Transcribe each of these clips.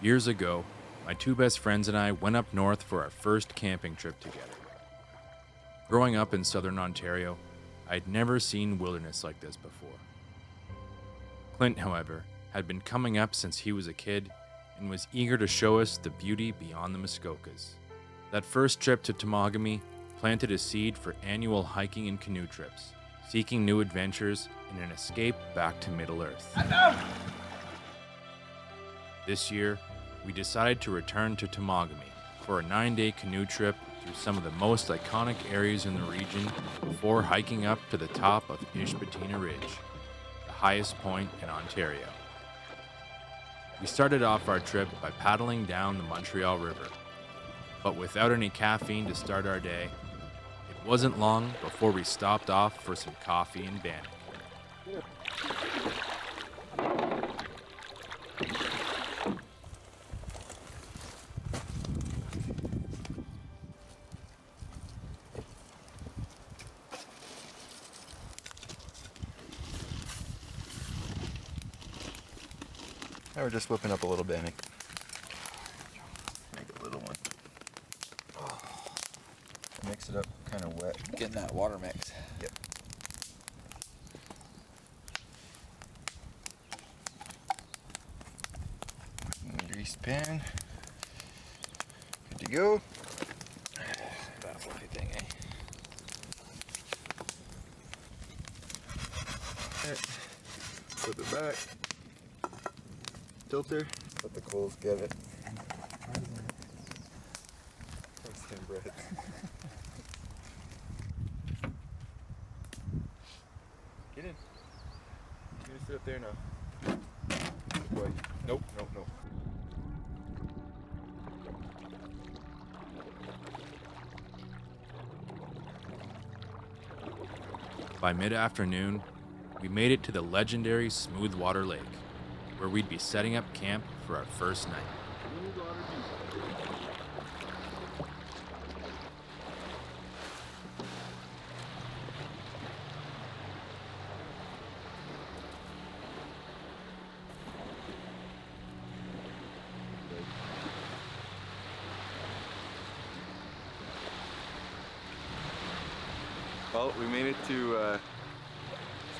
Years ago, my two best friends and I went up north for our first camping trip together. Growing up in southern Ontario, I'd never seen wilderness like this before. Clint, however, had been coming up since he was a kid and was eager to show us the beauty beyond the Muskokas. That first trip to Temagami planted a seed for annual hiking and canoe trips, seeking new adventures and an escape back to Middle-earth. This year, we decided to return to Temagami for a 9-day canoe trip through some of the most iconic areas in the region before hiking up to the top of Ishpetina Ridge, the highest point in Ontario. We started off our trip by paddling down the Montreal River, but without any caffeine to start our day, it wasn't long before we stopped off for some coffee in Bannock. Now we're just whipping up a little Bannock. Make a little one. Mix it up kind of wet. Getting that water mix. Yep. Greased pan. Good to go. That's the right thing, eh? Alright. Flip it back. Tilter. Let the coals get it. Thin bread. Get in. You're gonna sit up there now. Good boy. Nope, nope, nope. By mid-afternoon, we made it to the legendary Smoothwater Lake, where we'd be setting up camp for our first night. Well, we made it to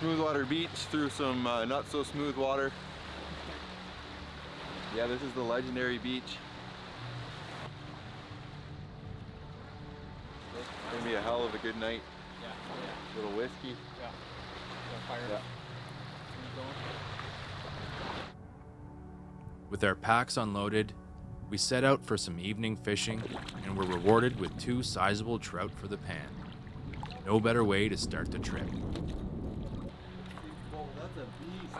Smoothwater Beach through some not so smooth water. Yeah, this is the legendary beach. It's gonna be a hell of a good night. Yeah. Little whiskey. Yeah. Fire. Yeah. With our packs unloaded, we set out for some evening fishing and were rewarded with 2 sizable trout for the pan. No better way to start the trip. Oh, that's a beast.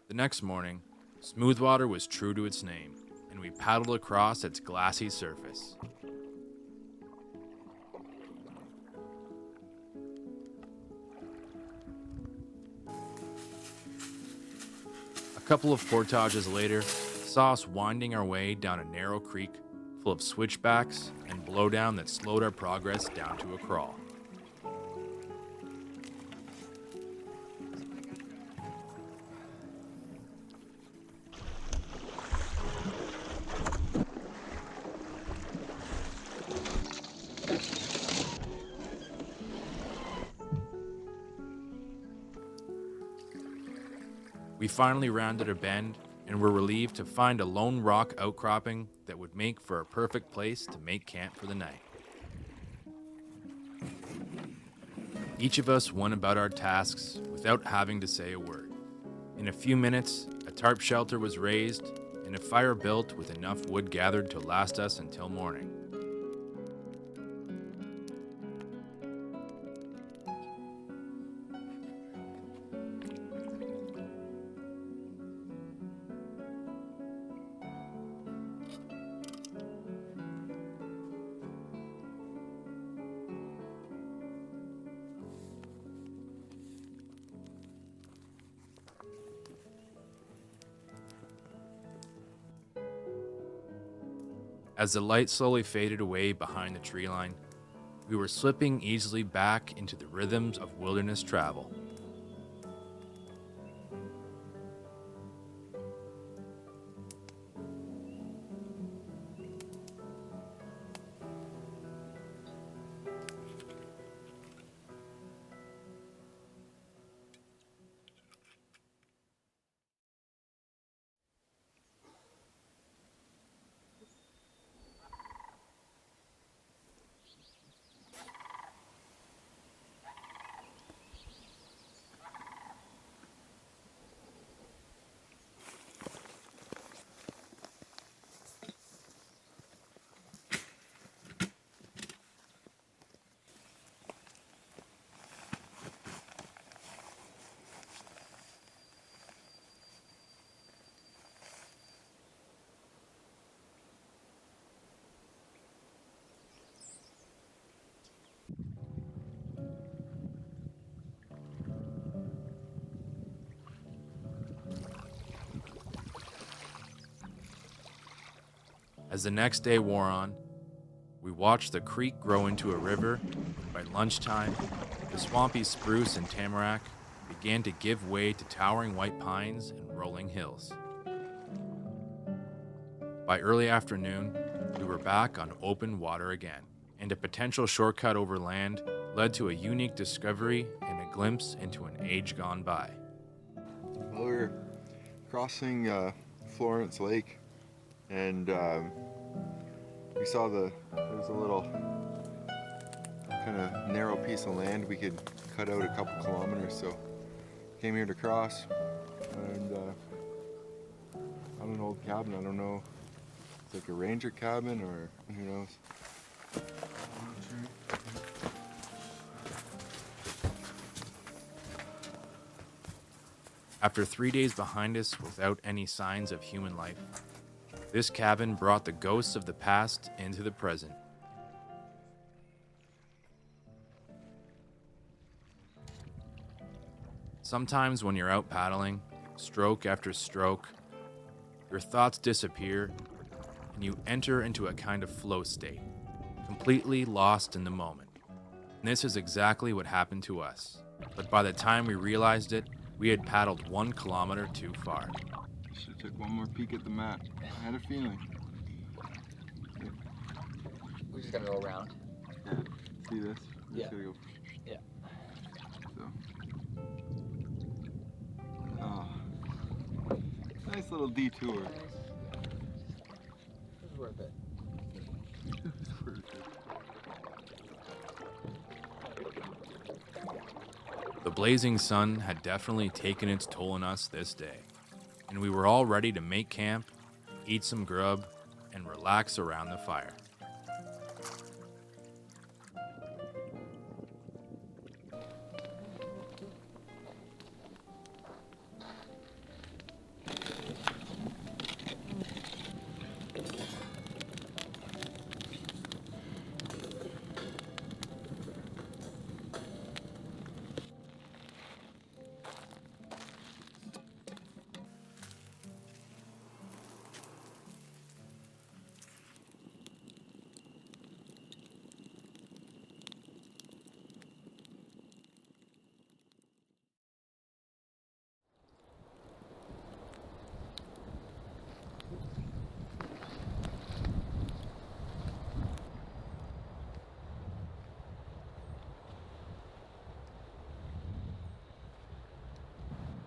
The next morning, Smoothwater was true to its name, and we paddled across its glassy surface. A couple of portages later saw us winding our way down a narrow creek full of switchbacks and blowdown that slowed our progress down to a crawl. We finally rounded a bend and were relieved to find a lone rock outcropping that would make for a perfect place to make camp for the night. Each of us went about our tasks without having to say a word. In a few minutes, a tarp shelter was raised and a fire built with enough wood gathered to last us until morning. As the light slowly faded away behind the tree line, we were slipping easily back into the rhythms of wilderness travel. As the next day wore on, we watched the creek grow into a river, and by lunchtime, the swampy spruce and tamarack began to give way to towering white pines and rolling hills. By early afternoon, we were back on open water again, and a potential shortcut over land led to a unique discovery and a glimpse into an age gone by. Well, we were crossing Florence Lake, and we saw there was a little kind of narrow piece of land we could cut out a couple kilometers, so came here to cross, and found an old cabin. I don't know, it's like a ranger cabin or who knows. After 3 days behind us without any signs of human life, this cabin brought the ghosts of the past into the present. Sometimes when you're out paddling, stroke after stroke, your thoughts disappear and you enter into a kind of flow state, completely lost in the moment. And this is exactly what happened to us. But by the time we realized it, we had paddled 1 kilometer too far. Should have took one more peek at the map. I had a feeling. We just gotta go around. Yeah. See this? Yeah. Just gotta go. Yeah. So. Oh. Nice little detour. It was worth it. The blazing sun had definitely taken its toll on us this day, and we were all ready to make camp, eat some grub, and relax around the fire.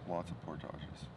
Lots of portages.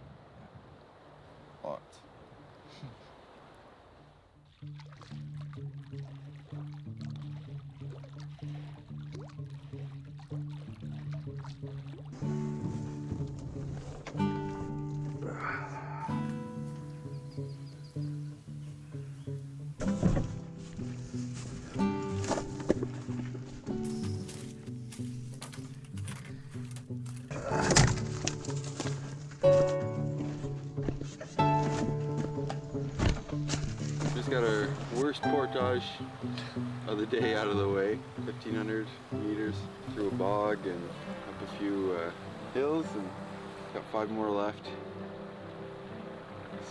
just got our worst portage of the day out of the way. 1,500 meters through a bog and up a few hills, and got 5 more left.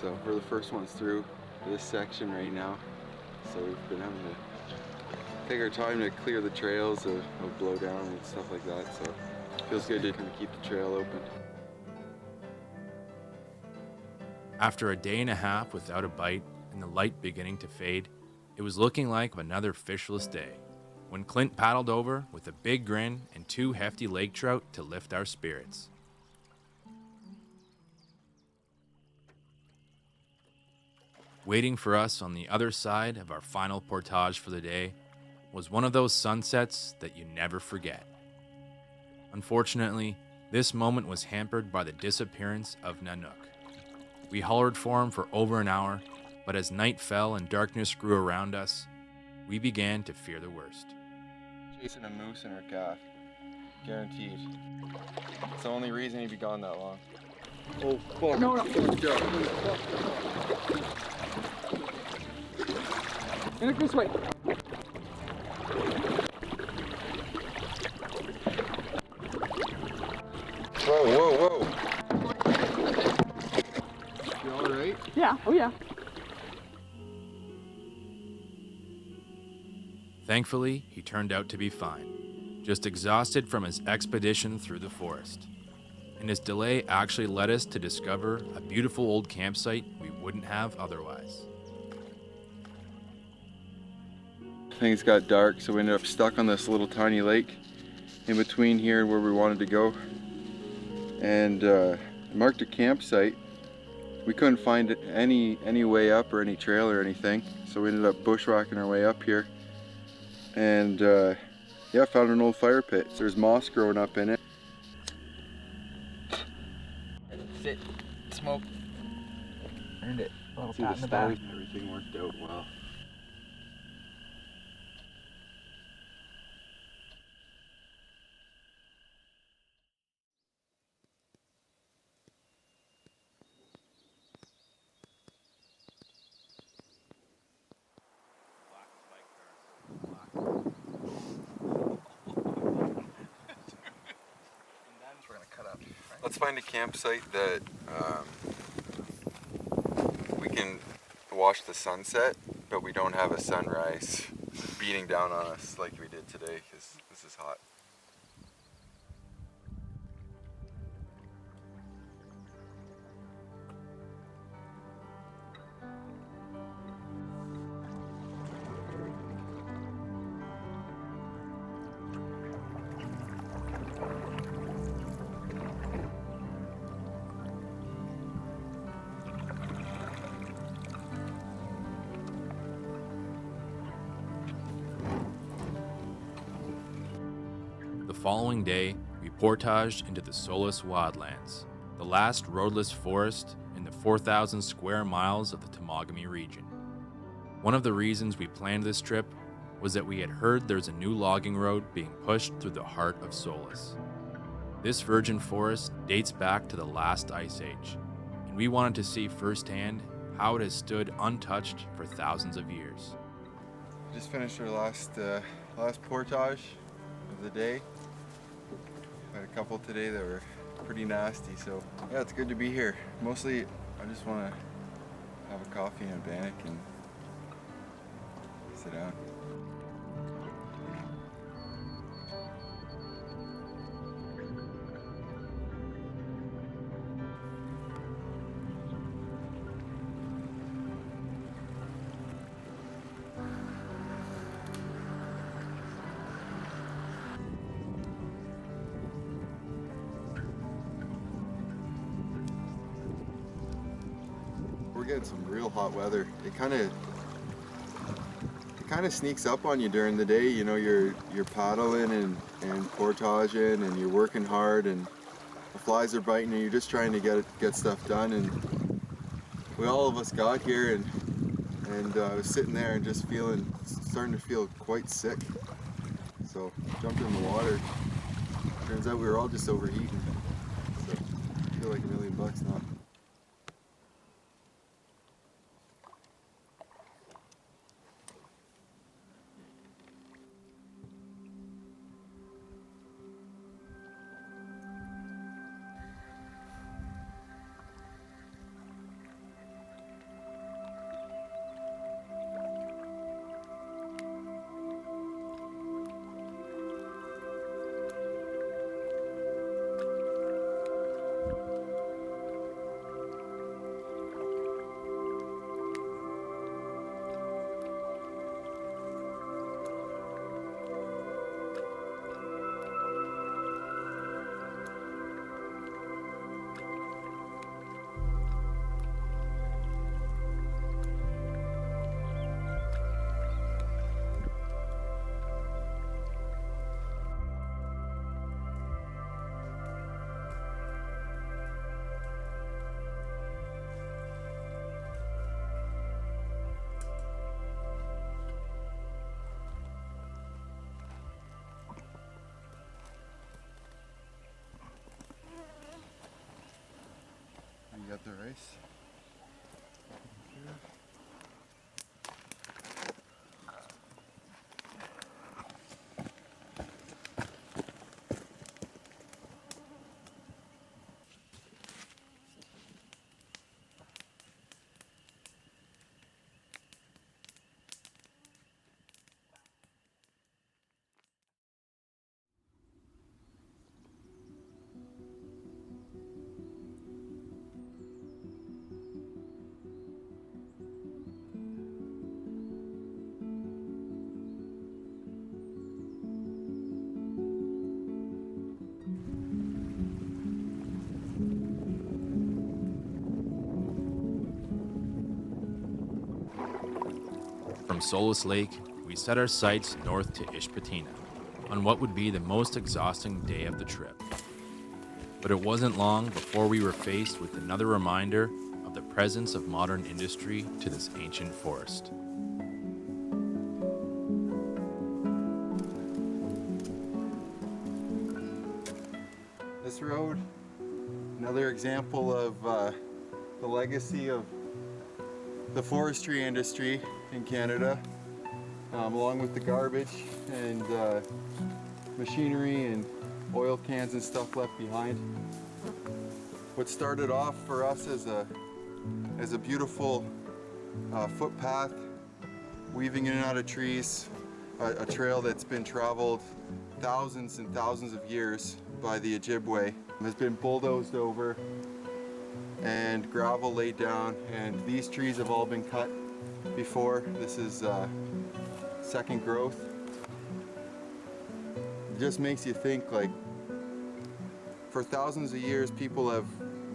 So we're the first ones through this section right now. So we've been having to take our time to clear the trails of blowdown and stuff like that. So it feels good to kind of keep the trail open. After a day and a half without a bite and the light beginning to fade, it was looking like another fishless day when Clint paddled over with a big grin and 2 hefty lake trout to lift our spirits. Waiting for us on the other side of our final portage for the day was one of those sunsets that you never forget. Unfortunately, this moment was hampered by the disappearance of Nanook. We hollered for him for over an hour, but as night fell and darkness grew around us, we began to fear the worst. Chasing a moose in her calf. Guaranteed. It's the only reason he'd be gone that long. Oh, fuck. No. Look this way. Whoa. You alright? Yeah. Oh yeah. Thankfully, he turned out to be fine, just exhausted from his expedition through the forest. And his delay actually led us to discover a beautiful old campsite we wouldn't have otherwise. Things got dark, so we ended up stuck on this little tiny lake in between here and where we wanted to go. And marked a campsite. We couldn't find any way up or any trail or anything, so we ended up bushwhacking our way up here. And yeah, found an old fire pit. So there's moss growing up in it. Sit. Smoke. Earned it. A little See pat the in the back. stars, everything worked out well. We're gonna cut up. Let's find a campsite that we can watch the sunset, but we don't have a sunrise beating down on us like we did today, because this is hot. The following day, we portaged into the Solis Wildlands, the last roadless forest in the 4,000 square miles of the Temagami region. One of the reasons we planned this trip was that we had heard there's a new logging road being pushed through the heart of Solis. This virgin forest dates back to the last ice age, and we wanted to see firsthand how it has stood untouched for thousands of years. Just finished our last portage of the day. Had a couple today that were pretty nasty, so yeah, it's good to be here. Mostly, I just want to have a coffee and a bannock and sit down. We're getting some real hot weather. It kind of sneaks up on you during the day. You know, you're paddling and portaging and you're working hard and the flies are biting and you're just trying to get stuff done. And all of us got here and I was sitting there and just starting to feel quite sick. So jumped in the water. Turns out we were all just overheating. So I feel like $1 million now. this. From Solus Lake, we set our sights north to Ishpetina on what would be the most exhausting day of the trip. But it wasn't long before we were faced with another reminder of the presence of modern industry to this ancient forest. This road, another example of the legacy of the forestry industry in Canada, along with the garbage and machinery and oil cans and stuff left behind. What started off for us as a beautiful footpath, weaving in and out of trees, a trail that's been traveled thousands and thousands of years by the Ojibwe, has been bulldozed over and gravel laid down, and these trees have all been cut before. This is second growth. It just makes you think, like, for thousands of years people have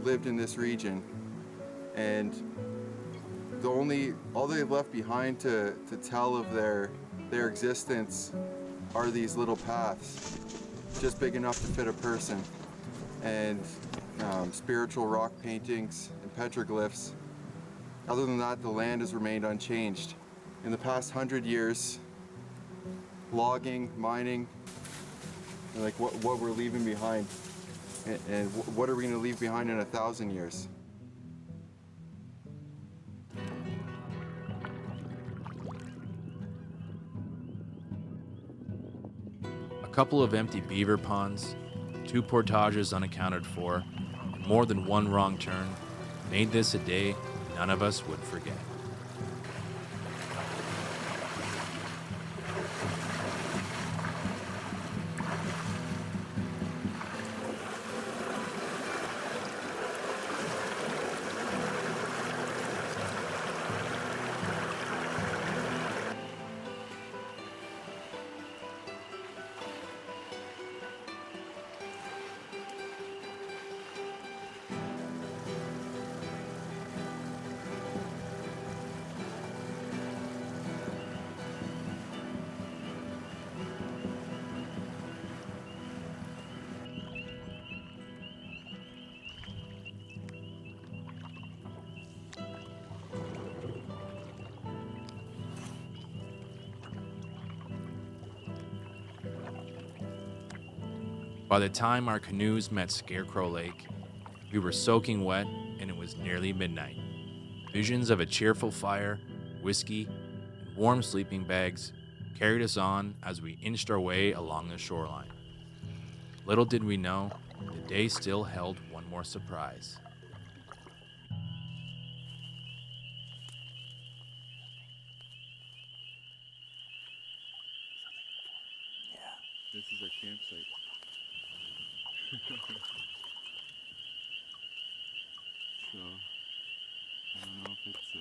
lived in this region, and all they've left behind to tell of their existence are these little paths, just big enough to fit a person, and spiritual rock paintings and petroglyphs. Other than that, the land has remained unchanged. In the past 100 years, logging, mining, and like what we're leaving behind, and what are we going to leave behind in 1,000 years? A couple of empty beaver ponds, 2 portages unaccounted for, and more than one wrong turn made this a day none of us would forget. By the time our canoes met Scarecrow Lake, we were soaking wet and it was nearly midnight. Visions of a cheerful fire, whiskey, and warm sleeping bags carried us on as we inched our way along the shoreline. Little did we know, the day still held one more surprise. This is our campsite. So, I don't know if it's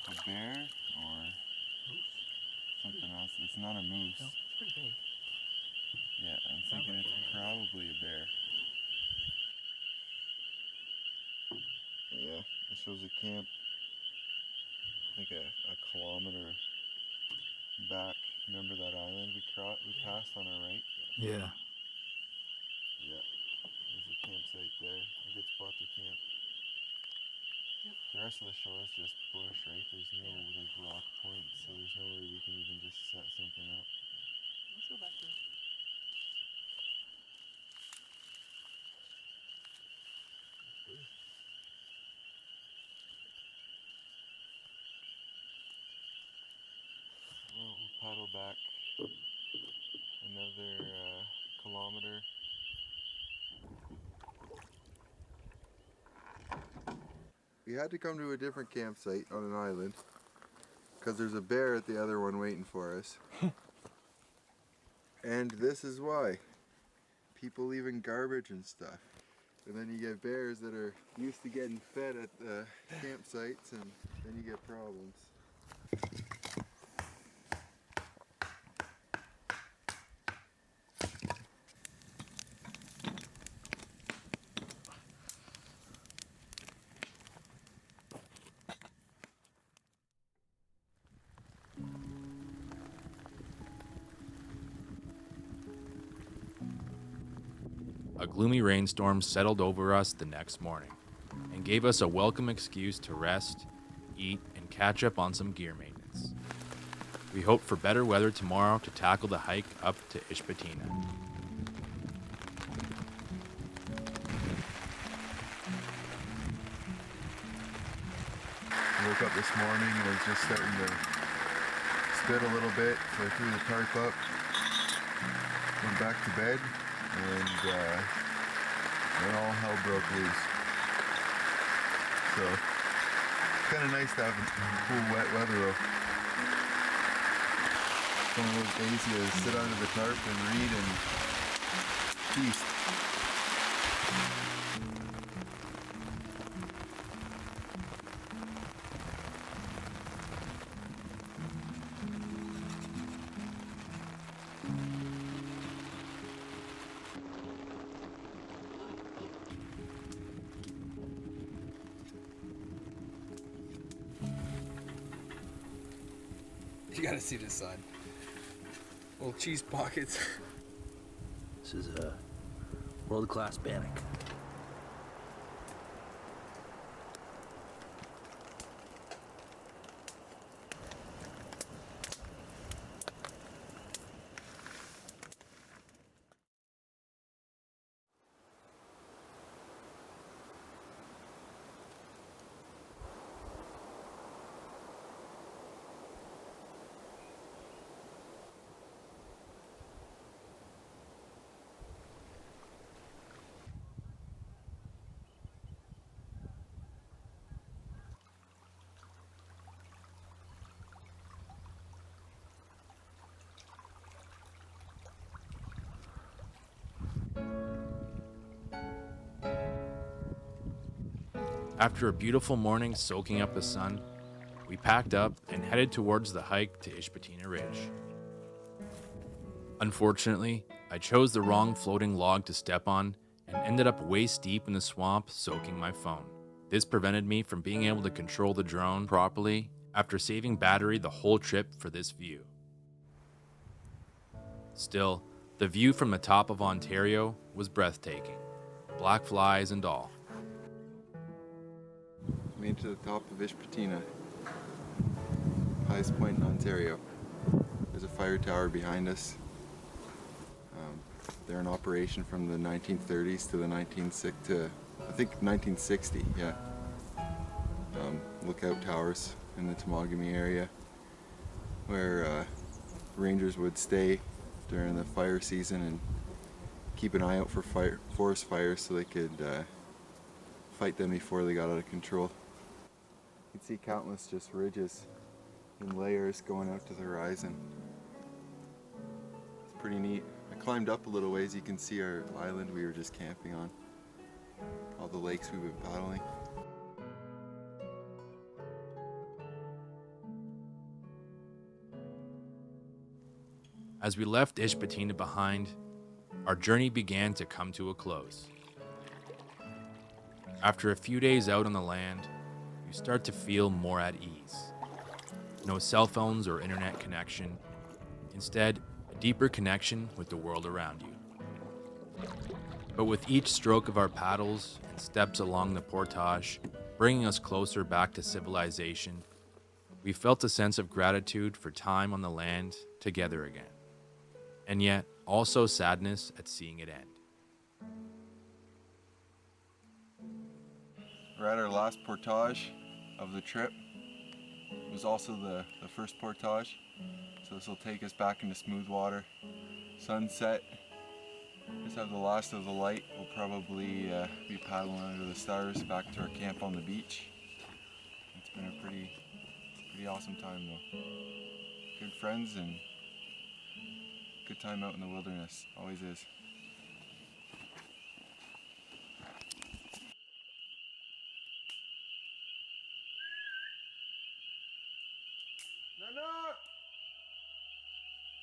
a bear or something else. It's not a moose. No, it's pretty big. Yeah, I'm thinking it's probably a bear. Yeah, it shows a camp like a kilometer back. Remember that island we passed on our right? Yeah. Yeah, there's a campsite there. A good spot to camp. Yep. The rest of the shore is just bush, right? There's no like rock points, so there's no way we can even just set something up. Let's go back there. back another kilometer. We had to come to a different campsite on an island because there's a bear at the other one waiting for us. And this is why. People leaving garbage and stuff. And then you get bears that are used to getting fed at the campsites, and then you get problems. A gloomy rainstorm settled over us the next morning and gave us a welcome excuse to rest, eat, and catch up on some gear maintenance. We hope for better weather tomorrow to tackle the hike up to Ishpetina. I woke up this morning and it was just starting to spit a little bit, so I threw the tarp up, went back to bed, and then all hell broke loose. So, kind of nice to have cool, wet weather though. One of those days you sit under the tarp and read and feast. You gotta see this side. Little cheese pockets. This is a world-class bannock. After a beautiful morning soaking up the sun, we packed up and headed towards the hike to Ishpetina Ridge. Unfortunately, I chose the wrong floating log to step on and ended up waist deep in the swamp soaking my phone. This prevented me from being able to control the drone properly after saving battery the whole trip for this view. Still, the view from the top of Ontario was breathtaking, black flies and all. Made it to the top of Ishpetina, highest point in Ontario. There's a fire tower behind us. They're in operation from the 1930s to the 1960. Yeah. Lookout towers in the Temagami area, where rangers would stay during the fire season and keep an eye out for forest fires so they could fight them before they got out of control. You can see countless just ridges in layers going out to the horizon. It's pretty neat. I climbed up a little ways. You can see our island we were just camping on. All the lakes we've been paddling. As we left Ishpetina behind, our journey began to come to a close. After a few days out on the land, you start to feel more at ease. No cell phones or internet connection. Instead, a deeper connection with the world around you. But with each stroke of our paddles and steps along the portage, bringing us closer back to civilization, we felt a sense of gratitude for time on the land together again. And yet, also sadness at seeing it end. We're at our last portage of the trip. It was also the first portage, so this will take us back into smooth water. Sunset, just have the last of the light. We'll probably be paddling under the stars back to our camp on the beach. It's been a pretty awesome time though. Good friends and good time out in the wilderness, always is.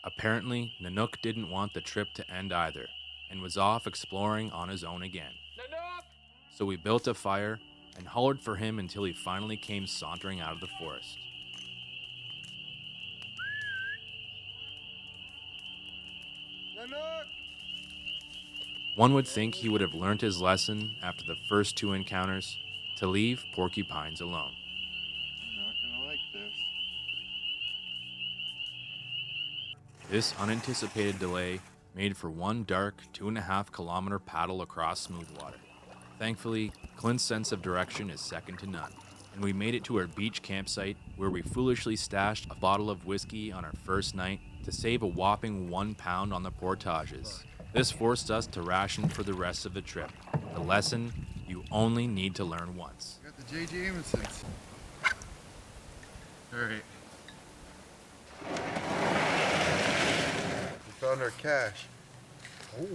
Apparently, Nanook didn't want the trip to end either, and was off exploring on his own again. So we built a fire and hollered for him until he finally came sauntering out of the forest. One would think he would have learnt his lesson after the first two encounters, to leave porcupines alone. Not gonna like this. This unanticipated delay made for one dark 2.5 kilometer paddle across smooth water. Thankfully, Clint's sense of direction is second to none, and we made it to our beach campsite where we foolishly stashed a bottle of whiskey on our first night to save a whopping 1 pound on the portages. This forced us to ration for the rest of the trip. The lesson you only need to learn once. Got the J. Jamesons. Alright. We found our cache. Oh,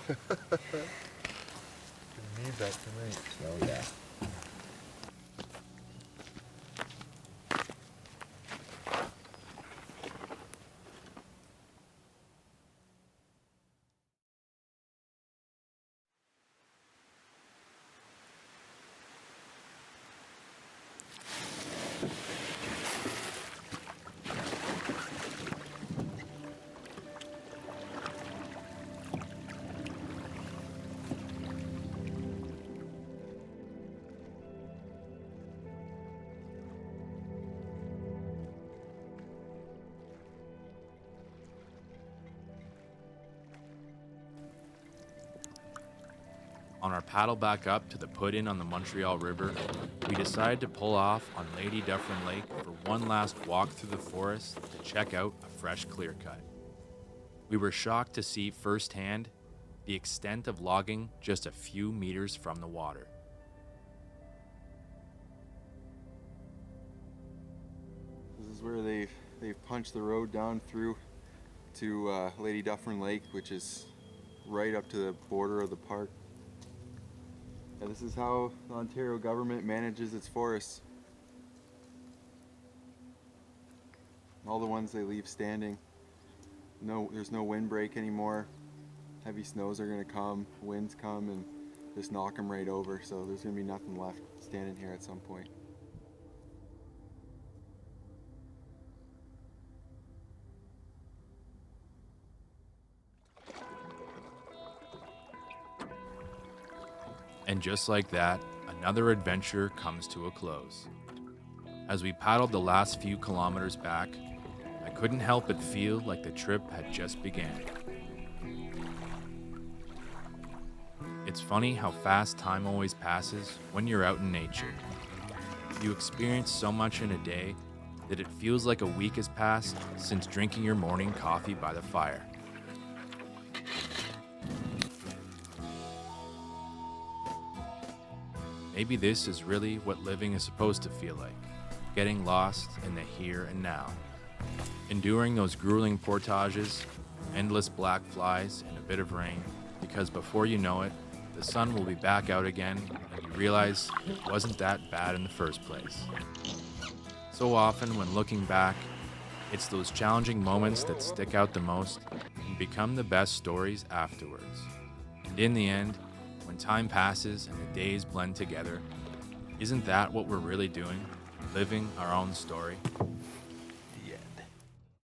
Gonna need that tonight. oh yeah. On our paddle back up to the put-in on the Montreal River, we decided to pull off on Lady Dufferin Lake for one last walk through the forest to check out a fresh clear cut. We were shocked to see firsthand the extent of logging just a few meters from the water. This is where they've punched the road down through to Lady Dufferin Lake, which is right up to the border of the park. And this is how the Ontario government manages its forests. All the ones they leave standing. There's no windbreak anymore. Heavy snows are gonna come, winds come, and just knock them right over. So there's gonna be nothing left standing here at some point. And just like that, another adventure comes to a close. As we paddled the last few kilometers back, I couldn't help but feel like the trip had just began. It's funny how fast time always passes when you're out in nature. You experience so much in a day that it feels like a week has passed since drinking your morning coffee by the fire. Maybe this is really what living is supposed to feel like, getting lost in the here and now. Enduring those grueling portages, endless black flies, and a bit of rain, because before you know it, the sun will be back out again and you realize it wasn't that bad in the first place. So often when looking back, it's those challenging moments that stick out the most and become the best stories afterwards. And in the end, when time passes and the days blend together, isn't that what we're really doing? Living our own story?